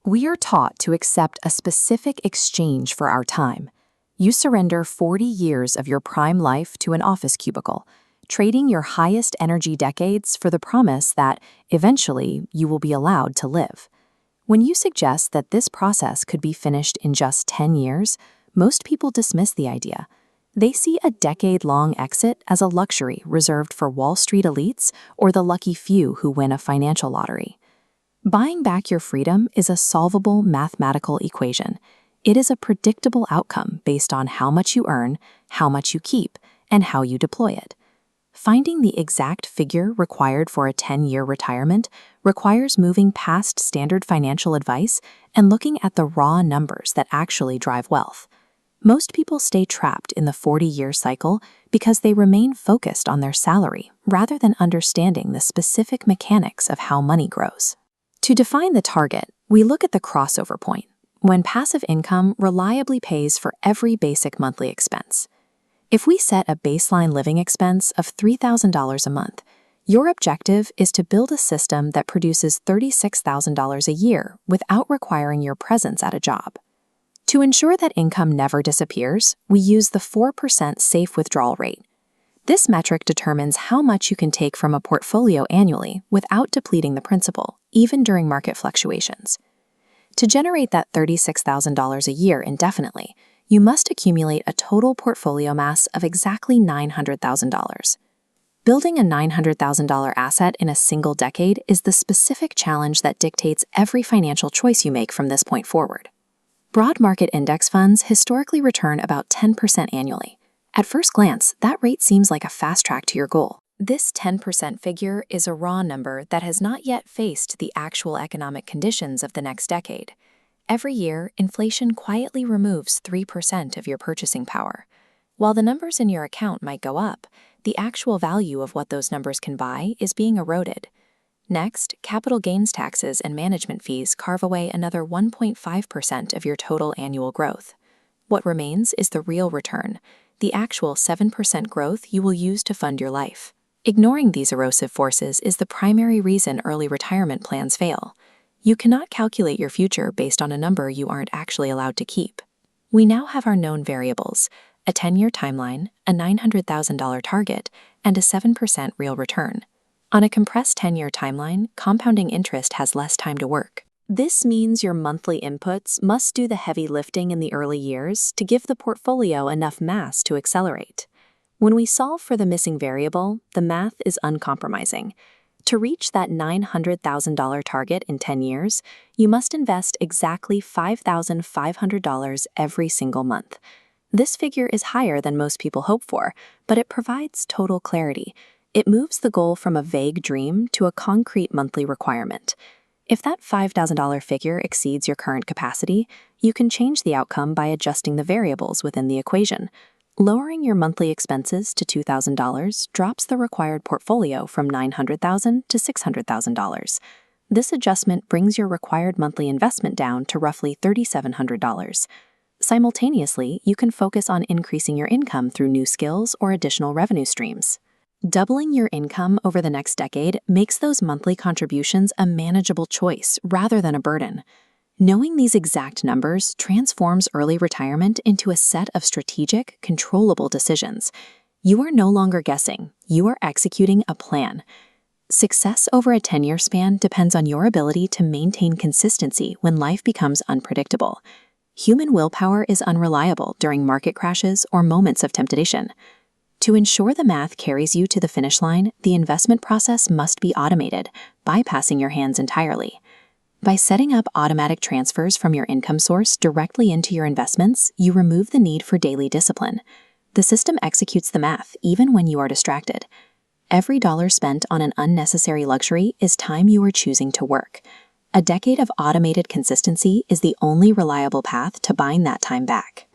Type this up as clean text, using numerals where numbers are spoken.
We are taught to accept a specific exchange for our time. You surrender 40 years of your prime life to an office cubicle, trading your highest energy decades for the promise that, eventually, you will be allowed to live. When you suggest that this process could be finished in just 10 years, most people dismiss the idea. They see a decade-long exit as a luxury reserved for Wall Street elites or the lucky few who win a financial lottery. Buying back your freedom is a solvable mathematical equation. It is a predictable outcome based on how much you earn, how much you keep, and how you deploy it. Finding the exact figure required for a 10-year retirement requires moving past standard financial advice and looking at the raw numbers that actually drive wealth. Most people stay trapped in the 40-year cycle because they remain focused on their salary rather than understanding the specific mechanics of how money grows. To define the target, we look at the crossover point, when passive income reliably pays for every basic monthly expense. If we set a baseline living expense of $3,000 a month, your objective is to build a system that produces $36,000 a year without requiring your presence at a job. To ensure that income never disappears, we use the 4% safe withdrawal rate. This metric determines how much you can take from a portfolio annually without depleting the principal, even during market fluctuations. To generate that $36,000 a year indefinitely, you must accumulate a total portfolio mass of exactly $900,000. Building a $900,000 asset in a single decade is the specific challenge that dictates every financial choice you make from this point forward. Broad market index funds historically return about 10% annually. At first glance, that rate seems like a fast track to your goal. This 10% figure is a raw number that has not yet faced the actual economic conditions of the next decade. Every year, inflation quietly removes 3% of your purchasing power. While the numbers in your account might go up, the actual value of what those numbers can buy is being eroded. Next, capital gains taxes and management fees carve away another 1.5% of your total annual growth. What remains is the real return, the actual 7% growth you will use to fund your life. Ignoring these erosive forces is the primary reason early retirement plans fail. You cannot calculate your future based on a number you aren't actually allowed to keep. We now have our known variables: a 10-year timeline, a $900,000 target, and a 7% real return. On a compressed 10-year timeline, compounding interest has less time to work. This means your monthly inputs must do the heavy lifting in the early years to give the portfolio enough mass to accelerate. When we solve for the missing variable, the math is uncompromising. To reach that $900,000 target in 10 years, you must invest exactly $5,500 every single month. This figure is higher than most people hope for, but it provides total clarity. It moves the goal from a vague dream to a concrete monthly requirement. If that $5,000 figure exceeds your current capacity, you can change the outcome by adjusting the variables within the equation. Lowering your monthly expenses to $2,000 drops the required portfolio from $900,000 to $600,000. This adjustment brings your required monthly investment down to roughly $3,700. Simultaneously, you can focus on increasing your income through new skills or additional revenue streams. Doubling your income over the next decade makes those monthly contributions a manageable choice rather than a burden. Knowing these exact numbers transforms early retirement into a set of strategic, controllable decisions. You are no longer guessing, you are executing a plan. Success over a 10-year span depends on your ability to maintain consistency when life becomes unpredictable. Human willpower is unreliable during market crashes or moments of temptation. To ensure the math carries you to the finish line, the investment process must be automated, bypassing your hands entirely. By setting up automatic transfers from your income source directly into your investments, you remove the need for daily discipline. The system executes the math even when you are distracted. Every dollar spent on an unnecessary luxury is time you are choosing to work. A decade of automated consistency is the only reliable path to buying that time back.